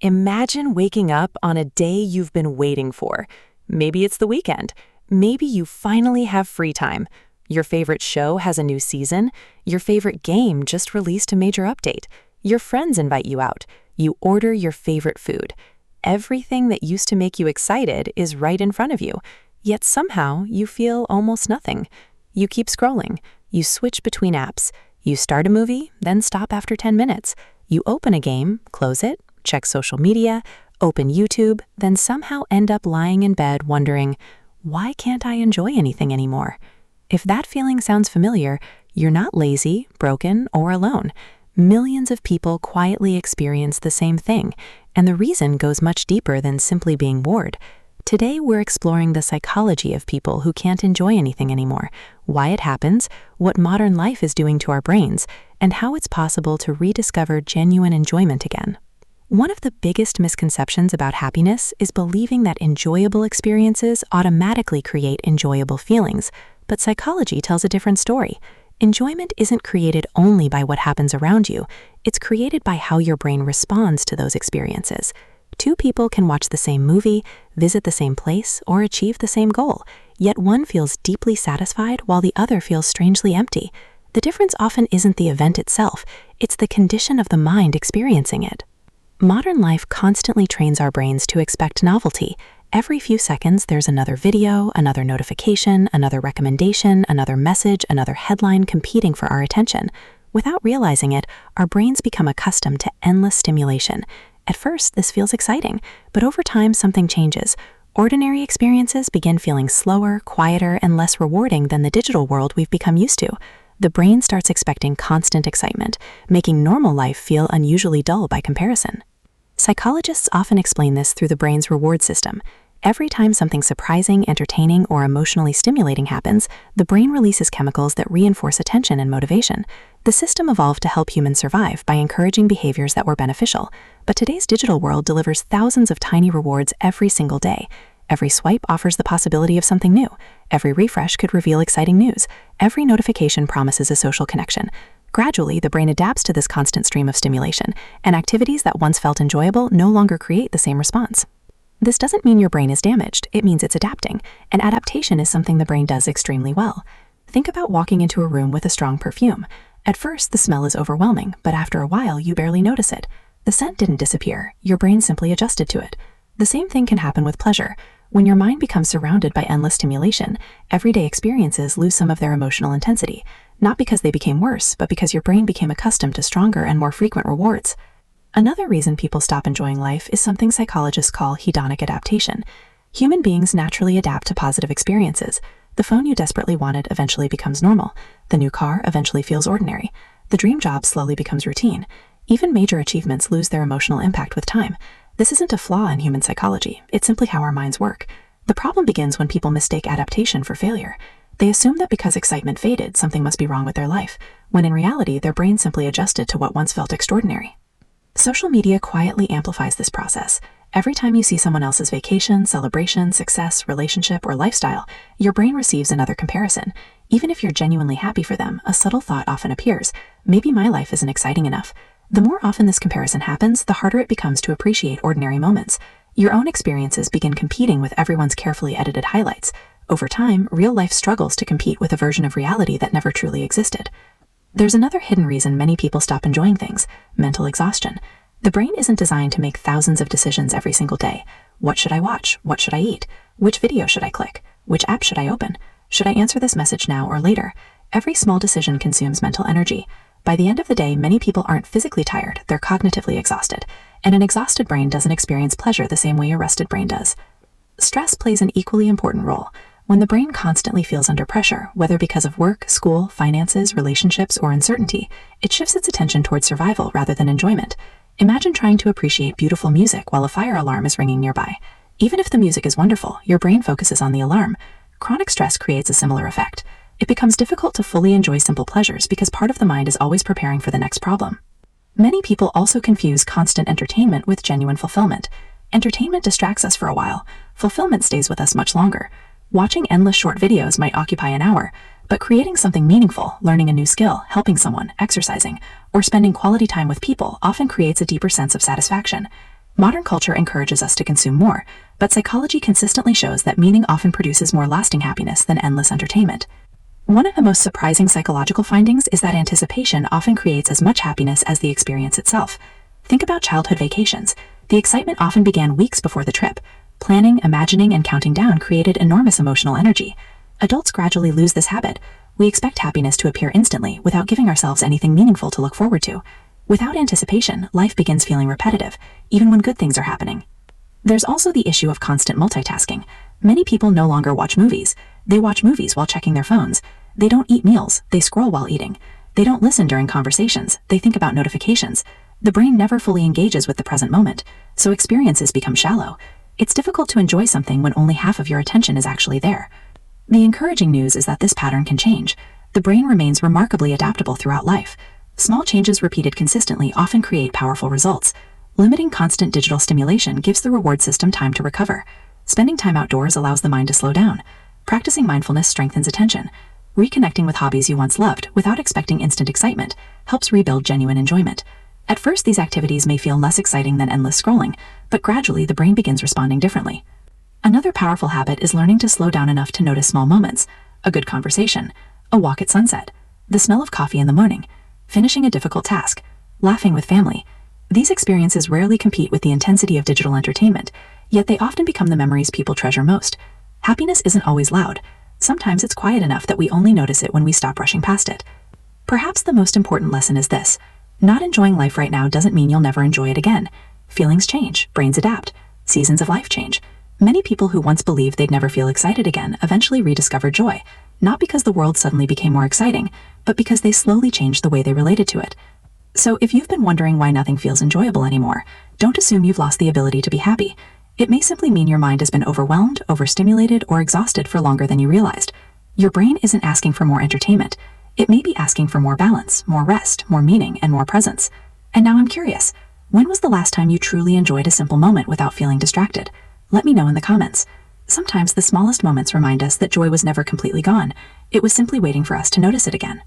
Imagine waking up on a day you've been waiting for. Maybe it's the weekend. Maybe you finally have free time. Your favorite show has a new season. Your favorite game just released a major update. Your friends invite you out. You order your favorite food. Everything that used to make you excited is right in front of you. Yet somehow you feel almost nothing. You keep scrolling. You switch between apps. You start a movie, then stop after 10 minutes. You open a game, close it, check social media, open YouTube, then somehow end up lying in bed wondering, why can't I enjoy anything anymore? If that feeling sounds familiar, you're not lazy, broken, or alone. Millions of people quietly experience the same thing, and the reason goes much deeper than simply being bored. Today, we're exploring the psychology of people who can't enjoy anything anymore, why it happens, what modern life is doing to our brains, and how it's possible to rediscover genuine enjoyment again. One of the biggest misconceptions about happiness is believing that enjoyable experiences automatically create enjoyable feelings, but psychology tells a different story. Enjoyment isn't created only by what happens around you, it's created by how your brain responds to those experiences. Two people can watch the same movie, visit the same place, or achieve the same goal, yet one feels deeply satisfied while the other feels strangely empty. The difference often isn't the event itself, it's the condition of the mind experiencing it. Modern life constantly trains our brains to expect novelty. Every few seconds, there's another video, another notification, another recommendation, another message, another headline competing for our attention. Without realizing it, our brains become accustomed to endless stimulation. At first, this feels exciting, but over time, something changes. Ordinary experiences begin feeling slower, quieter, and less rewarding than the digital world we've become used to. The brain starts expecting constant excitement, making normal life feel unusually dull by comparison. Psychologists often explain this through the brain's reward system. Every time something surprising, entertaining, or emotionally stimulating happens, the brain releases chemicals that reinforce attention and motivation. The system evolved to help humans survive by encouraging behaviors that were beneficial, but today's digital world delivers thousands of tiny rewards every single day. Every swipe offers the possibility of something new. Every refresh could reveal exciting news. Every notification promises a social connection. Gradually, the brain adapts to this constant stream of stimulation, and activities that once felt enjoyable no longer create the same response. This doesn't mean your brain is damaged, it means it's adapting, and adaptation is something the brain does extremely well. Think about walking into a room with a strong perfume. At first, the smell is overwhelming, but after a while, you barely notice it. The scent didn't disappear, your brain simply adjusted to it. The same thing can happen with pleasure. When your mind becomes surrounded by endless stimulation, everyday experiences lose some of their emotional intensity, not because they became worse, but because your brain became accustomed to stronger and more frequent rewards. Another reason people stop enjoying life is something psychologists call hedonic adaptation. Human beings naturally adapt to positive experiences. The phone you desperately wanted eventually becomes normal. The new car eventually feels ordinary. The dream job slowly becomes routine. Even major achievements lose their emotional impact with time. This isn't a flaw in human psychology, it's simply how our minds work. The problem begins when people mistake adaptation for failure. They assume that because excitement faded, something must be wrong with their life, when in reality, their brain simply adjusted to what once felt extraordinary. Social media quietly amplifies this process. Every time you see someone else's vacation, celebration, success, relationship, or lifestyle, your brain receives another comparison. Even if you're genuinely happy for them, a subtle thought often appears. Maybe my life isn't exciting enough. The more often this comparison happens, the harder it becomes to appreciate ordinary moments. Your own experiences begin competing with everyone's carefully edited highlights. Over time, real life struggles to compete with a version of reality that never truly existed. There's another hidden reason many people stop enjoying things: mental exhaustion. The brain isn't designed to make thousands of decisions every single day. What should I watch? What should I eat? Which video should I click? Which app should I open? Should I answer this message now or later? Every small decision consumes mental energy. By the end of the day, many people aren't physically tired, they're cognitively exhausted. And an exhausted brain doesn't experience pleasure the same way a rested brain does. Stress plays an equally important role. When the brain constantly feels under pressure, whether because of work, school, finances, relationships, or uncertainty, it shifts its attention towards survival rather than enjoyment. Imagine trying to appreciate beautiful music while a fire alarm is ringing nearby. Even if the music is wonderful, your brain focuses on the alarm. Chronic stress creates a similar effect. It becomes difficult to fully enjoy simple pleasures because part of the mind is always preparing for the next problem. Many people also confuse constant entertainment with genuine fulfillment. Entertainment distracts us for a while. Fulfillment stays with us much longer. Watching endless short videos might occupy an hour, but creating something meaningful, learning a new skill, helping someone, exercising, or spending quality time with people often creates a deeper sense of satisfaction. Modern culture encourages us to consume more, but psychology consistently shows that meaning often produces more lasting happiness than endless entertainment. One of the most surprising psychological findings is that anticipation often creates as much happiness as the experience itself. Think about childhood vacations. The excitement often began weeks before the trip. Planning, imagining, and counting down created enormous emotional energy. Adults gradually lose this habit. We expect happiness to appear instantly without giving ourselves anything meaningful to look forward to. Without anticipation, life begins feeling repetitive, even when good things are happening. There's also the issue of constant multitasking. Many people no longer watch movies. They watch movies while checking their phones. They don't eat meals, they scroll while eating. They don't listen during conversations, they think about notifications. The brain never fully engages with the present moment, so experiences become shallow. It's difficult to enjoy something when only half of your attention is actually there. The encouraging news is that this pattern can change. The brain remains remarkably adaptable throughout life. Small changes repeated consistently often create powerful results. Limiting constant digital stimulation gives the reward system time to recover. Spending time outdoors allows the mind to slow down. Practicing mindfulness strengthens attention. Reconnecting with hobbies you once loved without expecting instant excitement helps rebuild genuine enjoyment. At first, these activities may feel less exciting than endless scrolling, but gradually the brain begins responding differently. Another powerful habit is learning to slow down enough to notice small moments: a good conversation, a walk at sunset, the smell of coffee in the morning, finishing a difficult task, laughing with family. These experiences rarely compete with the intensity of digital entertainment, yet they often become the memories people treasure most. Happiness isn't always loud. Sometimes it's quiet enough that we only notice it when we stop rushing past it. Perhaps the most important lesson is this: not enjoying life right now doesn't mean you'll never enjoy it again. Feelings change, brains adapt, seasons of life change. Many people who once believed they'd never feel excited again eventually rediscovered joy, not because the world suddenly became more exciting, but because they slowly changed the way they related to it. So if you've been wondering why nothing feels enjoyable anymore, don't assume you've lost the ability to be happy. It may simply mean your mind has been overwhelmed, overstimulated, or exhausted for longer than you realized. Your brain isn't asking for more entertainment. It may be asking for more balance, more rest, more meaning, and more presence. And now I'm curious, when was the last time you truly enjoyed a simple moment without feeling distracted? Let me know in the comments. Sometimes the smallest moments remind us that joy was never completely gone. It was simply waiting for us to notice it again.